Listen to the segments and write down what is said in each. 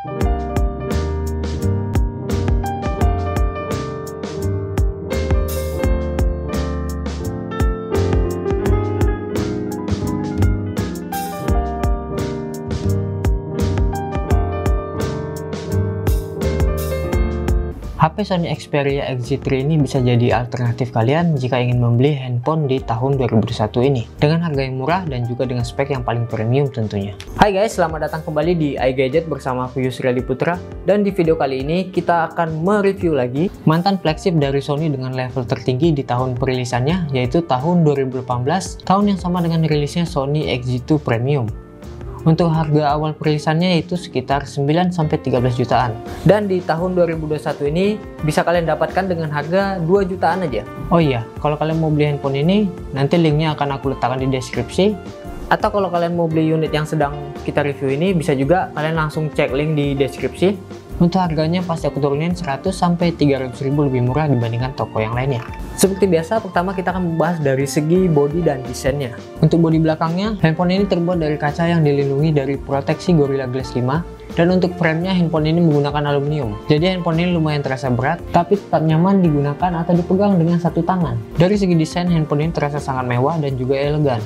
HP Sony Xperia XZ3 ini bisa jadi alternatif kalian jika ingin membeli handphone di tahun 2021 ini dengan harga yang murah dan juga dengan spek yang paling premium tentunya. Hai guys, selamat datang kembali di iGadget bersama aku Yusri Putra, dan di video kali ini kita akan mereview lagi mantan flagship dari Sony dengan level tertinggi di tahun perilisannya, yaitu tahun 2018, tahun yang sama dengan rilisnya Sony XZ2 Premium. Untuk harga awal perilisannya itu sekitar 9-13 jutaan. Dan di tahun 2021 ini bisa kalian dapatkan dengan harga 2 jutaan aja. Oh iya, kalau kalian mau beli handphone ini, nanti linknya akan aku letakkan di deskripsi. Atau kalau kalian mau beli unit yang sedang kita review ini, bisa juga kalian langsung cek link di deskripsi. Untuk harganya pasti aku turunin 100-300 ribu lebih murah dibandingkan toko yang lainnya. Seperti biasa, pertama kita akan membahas dari segi bodi dan desainnya. Untuk bodi belakangnya, handphone ini terbuat dari kaca yang dilindungi dari proteksi Gorilla Glass 5. Dan untuk framenya, handphone ini menggunakan aluminium. Jadi handphone ini lumayan terasa berat, tapi tetap nyaman digunakan atau dipegang dengan satu tangan. Dari segi desain, handphone ini terasa sangat mewah dan juga elegan.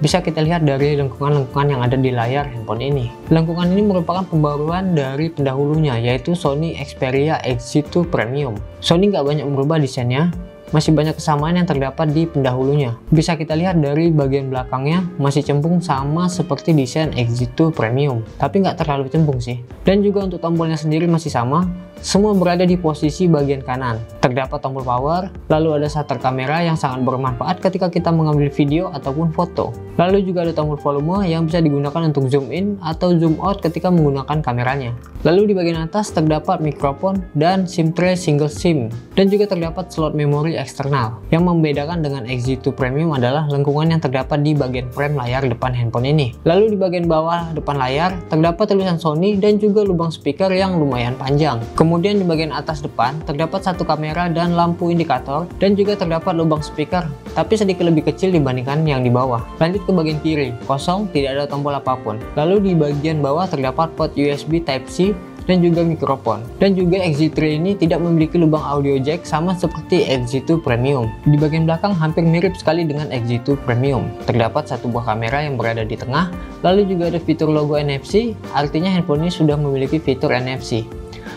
Bisa kita lihat dari lengkungan-lengkungan yang ada di layar handphone ini. Lengkungan ini merupakan pembaruan dari pendahulunya, yaitu Sony Xperia XZ2 Premium. Sony nggak banyak merubah desainnya, masih banyak kesamaan yang terdapat di pendahulunya. Bisa kita lihat dari bagian belakangnya masih cembung sama seperti desain XZ2 Premium, tapi nggak terlalu cembung sih. Dan juga untuk tombolnya sendiri masih sama, semua berada di posisi bagian kanan. Terdapat tombol power, lalu ada shutter kamera yang sangat bermanfaat ketika kita mengambil video ataupun foto. Lalu juga ada tombol volume yang bisa digunakan untuk zoom in atau zoom out ketika menggunakan kameranya. Lalu di bagian atas terdapat mikrofon dan SIM tray single SIM. Dan juga terdapat slot memori eksternal. Yang membedakan dengan XZ2 Premium adalah lengkungan yang terdapat di bagian frame layar depan handphone ini. Lalu di bagian bawah depan layar terdapat tulisan Sony dan juga lubang speaker yang lumayan panjang. Kemudian di bagian atas depan terdapat satu kamera dan lampu indikator, dan juga terdapat lubang speaker tapi sedikit lebih kecil dibandingkan yang di bawah. Lanjut ke bagian kiri, kosong, tidak ada tombol apapun. Lalu di bagian bawah terdapat port USB Type-C dan juga mikrofon. Dan juga XZ3 ini tidak memiliki lubang audio jack sama seperti XZ2 Premium. Di bagian belakang hampir mirip sekali dengan XZ2 Premium. Terdapat satu buah kamera yang berada di tengah, lalu juga ada fitur logo NFC, artinya handphone ini sudah memiliki fitur NFC.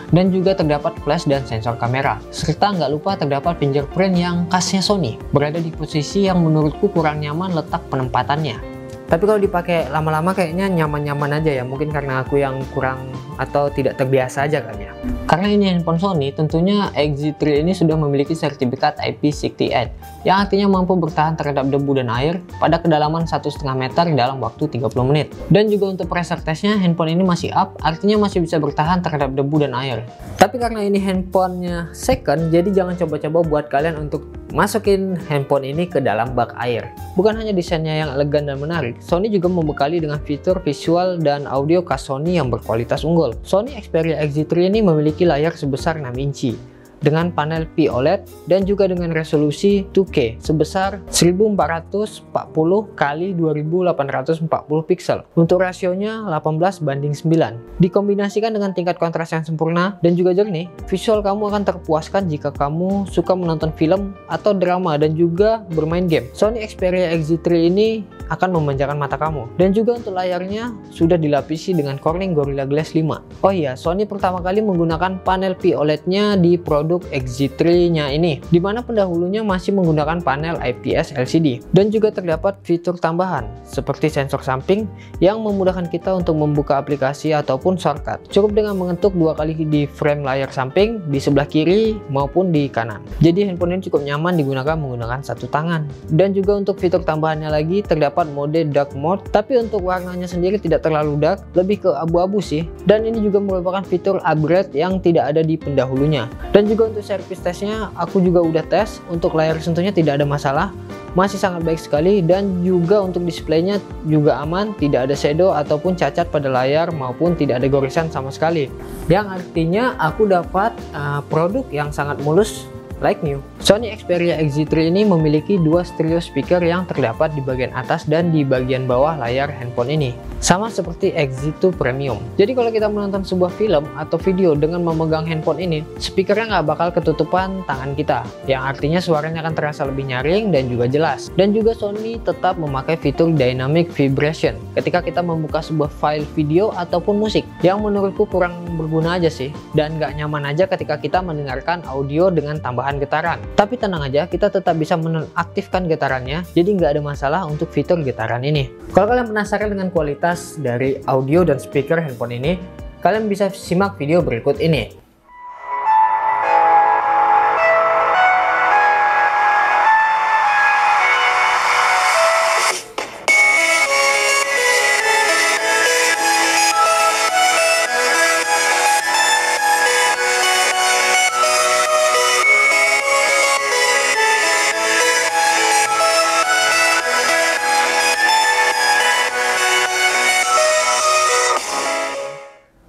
Dan juga terdapat flash dan sensor kamera, serta nggak lupa terdapat fingerprint yang khasnya Sony, berada di posisi yang menurutku kurang nyaman letak penempatannya. Tapi kalau dipakai lama-lama kayaknya nyaman-nyaman aja ya, mungkin karena aku yang kurang atau tidak terbiasa aja kali ya. Karena ini handphone Sony, tentunya XZ3 ini sudah memiliki sertifikat IP68 yang artinya mampu bertahan terhadap debu dan air pada kedalaman 1,5 meter dalam waktu 30 menit. Dan juga untuk pressure testnya, handphone ini masih up, artinya masih bisa bertahan terhadap debu dan air. Tapi karena ini handphonenya second, jadi jangan coba-coba buat kalian untuk masukin handphone ini ke dalam bak air. Bukan hanya desainnya yang elegan dan menarik, Sony juga membekali dengan fitur visual dan audio khas Sony yang berkualitas unggul. Sony Xperia XZ3 ini memiliki layar sebesar 6 inci dengan panel POLED dan juga dengan resolusi 2K sebesar 1440 x 2840 pixel. Untuk rasionya 18:9. Dikombinasikan dengan tingkat kontras yang sempurna dan juga jernih, visual kamu akan terpuaskan jika kamu suka menonton film atau drama dan juga bermain game. Sony Xperia XZ3 ini akan memanjakan mata kamu. Dan juga untuk layarnya sudah dilapisi dengan Corning Gorilla Glass 5. Oh iya, Sony pertama kali menggunakan panel POLED-nya di produk XZ3-nya ini, dimana pendahulunya masih menggunakan panel IPS LCD. Dan juga terdapat fitur tambahan seperti sensor samping yang memudahkan kita untuk membuka aplikasi ataupun shortcut. Cukup dengan mengetuk 2 kali di frame layar samping di sebelah kiri maupun di kanan. Jadi handphone ini cukup nyaman digunakan menggunakan satu tangan. Dan juga untuk fitur tambahannya lagi terdapat mode dark mode, tapi untuk warnanya sendiri tidak terlalu dark, lebih ke abu-abu sih. Dan ini juga merupakan fitur upgrade yang tidak ada di pendahulunya. Dan juga untuk service testnya aku juga udah tes, untuk layar sentuhnya tidak ada masalah, masih sangat baik sekali. Dan juga untuk displaynya juga aman, tidak ada shadow ataupun cacat pada layar maupun tidak ada gorisan sama sekali, yang artinya aku dapat produk yang sangat mulus like new. Sony Xperia XZ3 ini memiliki dua stereo speaker yang terdapat di bagian atas dan di bagian bawah layar handphone ini. Sama seperti XZ2 Premium. Jadi kalau kita menonton sebuah film atau video dengan memegang handphone ini, speakernya nggak bakal ketutupan tangan kita, yang artinya suaranya akan terasa lebih nyaring dan juga jelas. Dan juga Sony tetap memakai fitur dynamic vibration ketika kita membuka sebuah file video ataupun musik, yang menurutku kurang berguna aja sih, dan nggak nyaman aja ketika kita mendengarkan audio dengan tambahan getaran. Tapi tenang aja, kita tetap bisa menonaktifkan getarannya, jadi nggak ada masalah untuk fitur getaran ini. Kalau kalian penasaran dengan kualitas dari audio dan speaker handphone ini, kalian bisa simak video berikut ini.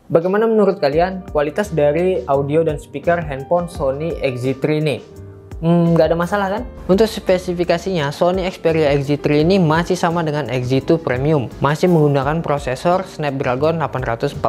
Bagaimana menurut kalian kualitas dari audio dan speaker handphone Sony XZ3 ini? Nggak ada masalah kan? Untuk spesifikasinya, Sony Xperia XZ3 ini masih sama dengan XZ2 Premium, masih menggunakan prosesor Snapdragon 845,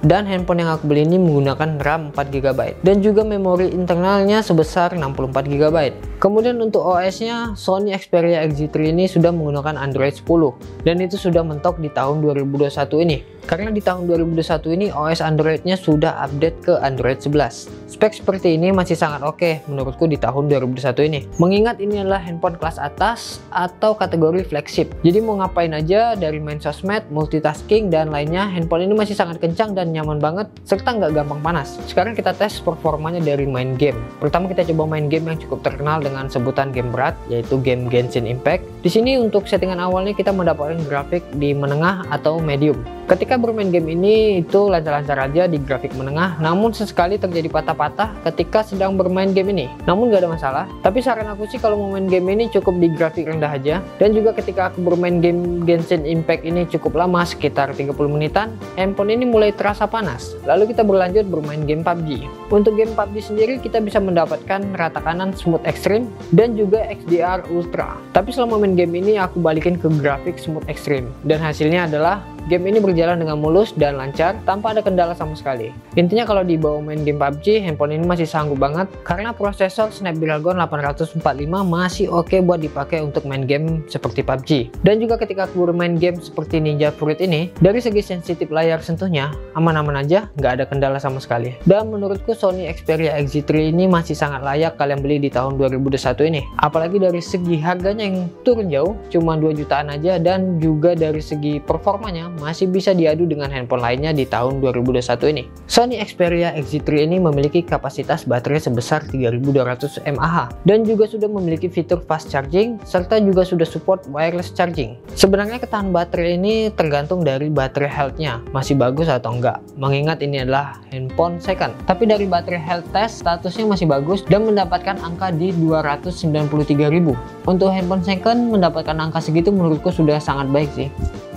dan handphone yang aku beli ini menggunakan RAM 4GB dan juga memori internalnya sebesar 64GB. Kemudian untuk OS-nya, Sony Xperia XZ3 ini sudah menggunakan Android 10, dan itu sudah mentok di tahun 2021 ini. Karena di tahun 2021 ini OS Android-nya sudah update ke Android 11. Spek seperti ini masih sangat oke menurutku di tahun 2021 ini. Mengingat ini adalah handphone kelas atas atau kategori flagship. Jadi mau ngapain aja dari main sosmed, multitasking, dan lainnya, handphone ini masih sangat kencang dan nyaman banget, serta nggak gampang panas. Sekarang kita tes performanya dari main game. Pertama kita coba main game yang cukup terkenal dengan sebutan game berat, yaitu game Genshin Impact. Di sini untuk settingan awalnya kita mendapatkan grafik di menengah atau medium. Ketika bermain game ini itu lancar-lancar aja di grafik menengah, namun sesekali terjadi patah-patah ketika sedang bermain game ini. Namun gak ada masalah, tapi saran aku sih kalau mau main game ini cukup di grafik rendah aja. Dan juga ketika aku bermain game Genshin Impact ini cukup lama, sekitar 30 menitan, handphone ini mulai terasa panas. Lalu kita berlanjut bermain game PUBG. Untuk game PUBG sendiri kita bisa mendapatkan rata kanan smooth extreme dan juga XDR ultra. Tapi selama main game ini aku balikin ke grafik smooth extreme, dan hasilnya adalah game ini berjalan dengan mulus dan lancar tanpa ada kendala sama sekali. Intinya kalau dibawa main game PUBG, handphone ini masih sanggup banget karena prosesor Snapdragon 845 masih oke buat dipakai untuk main game seperti PUBG. Dan juga ketika aku bermain game seperti Ninja Fruit ini, dari segi sensitif layar sentuhnya aman-aman aja, nggak ada kendala sama sekali. Dan menurutku Sony Xperia XZ3 ini masih sangat layak kalian beli di tahun 2021 ini. Apalagi dari segi harganya yang turun jauh, cuma 2 jutaan aja, dan juga dari segi performanya masih bisa diadu dengan handphone lainnya di tahun 2021 ini. Sony Xperia XZ3 ini memiliki kapasitas baterai sebesar 3200 mAh dan juga sudah memiliki fitur fast charging serta juga sudah support wireless charging. Sebenarnya ketahanan baterai ini tergantung dari baterai health-nya masih bagus atau enggak, mengingat ini adalah handphone second. Tapi dari baterai health test statusnya masih bagus dan mendapatkan angka di 293.000. Untuk handphone second mendapatkan angka segitu menurutku sudah sangat baik sih.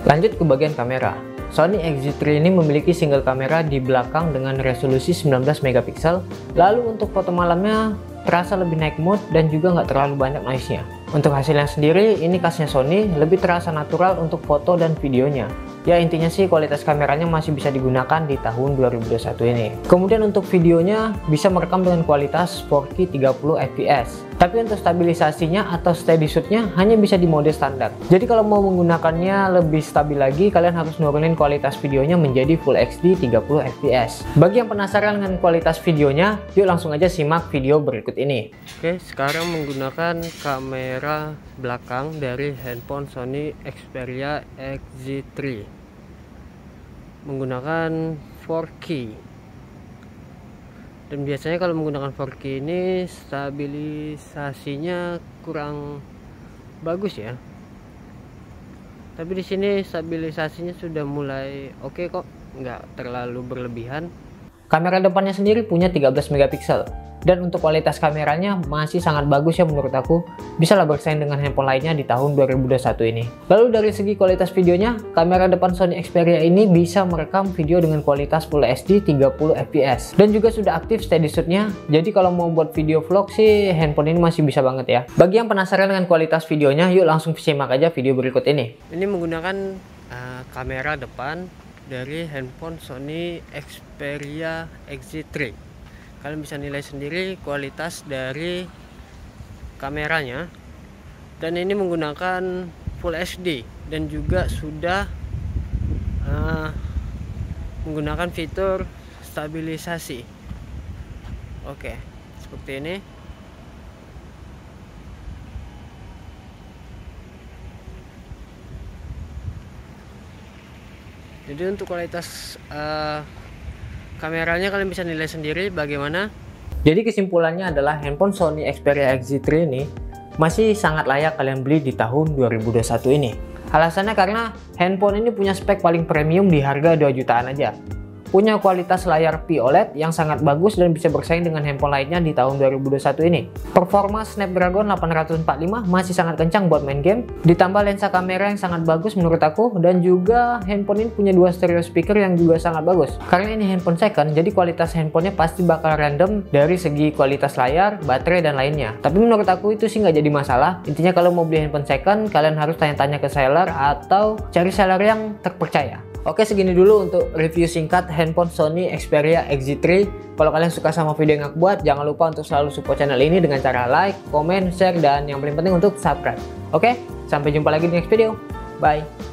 Lanjut ke bagian kamera. Sony XZ3 ini memiliki single kamera di belakang dengan resolusi 19 megapiksel. Lalu untuk foto malamnya terasa lebih naik mood dan juga nggak terlalu banyak noise-nya. Untuk hasilnya sendiri, ini khasnya Sony, lebih terasa natural untuk foto dan videonya. Ya intinya sih kualitas kameranya masih bisa digunakan di tahun 2021 ini. Kemudian untuk videonya bisa merekam dengan kualitas 4K 30 fps. Tapi untuk stabilisasinya atau steady shoot-nya hanya bisa di mode standar. Jadi kalau mau menggunakannya lebih stabil lagi, kalian harus nurunin kualitas videonya menjadi Full HD 30 fps. Bagi yang penasaran dengan kualitas videonya, yuk langsung aja simak video berikut ini. Oke, sekarang menggunakan kamera belakang dari handphone Sony Xperia XZ3 menggunakan 4K. Dan biasanya kalau menggunakan 4K ini stabilisasinya kurang bagus ya. Tapi di sini stabilisasinya sudah mulai oke kok, nggak terlalu berlebihan. Kamera depannya sendiri punya 13 megapiksel Dan untuk kualitas kameranya masih sangat bagus ya menurut aku. Bisa lah bersaing dengan handphone lainnya di tahun 2021 ini. Lalu dari segi kualitas videonya, kamera depan Sony Xperia ini bisa merekam video dengan kualitas Full HD 30 fps. Dan juga sudah aktif steady shoot-nya. Jadi kalau mau buat video vlog sih handphone ini masih bisa banget ya. Bagi yang penasaran dengan kualitas videonya, yuk langsung simak aja video berikut ini. Ini menggunakan kamera depan dari handphone Sony Xperia XZ3. Kalian bisa nilai sendiri kualitas dari kameranya, dan ini menggunakan Full HD dan juga sudah menggunakan fitur stabilisasi. Oke, seperti ini. Jadi untuk kualitas kameranya kalian bisa nilai sendiri bagaimana. Jadi kesimpulannya adalah handphone Sony Xperia XZ3 ini masih sangat layak kalian beli di tahun 2021 ini. Alasannya karena handphone ini punya spek paling premium di harga 2 jutaan aja. Punya kualitas layar POLED yang sangat bagus dan bisa bersaing dengan handphone lainnya di tahun 2021 ini. Performa Snapdragon 845 masih sangat kencang buat main game. Ditambah lensa kamera yang sangat bagus menurut aku. Dan juga handphone ini punya 2 stereo speaker yang juga sangat bagus. Karena ini handphone second, jadi kualitas handphonenya pasti bakal random dari segi kualitas layar, baterai, dan lainnya. Tapi menurut aku itu sih nggak jadi masalah. Intinya kalau mau beli handphone second, kalian harus tanya-tanya ke seller atau cari seller yang terpercaya. Oke, segini dulu untuk review singkat handphone Sony Xperia XZ3. Kalau kalian suka sama video yang aku buat, jangan lupa untuk selalu support channel ini dengan cara like, komen, share, dan yang paling penting untuk subscribe. Oke, sampai jumpa lagi di next video. Bye.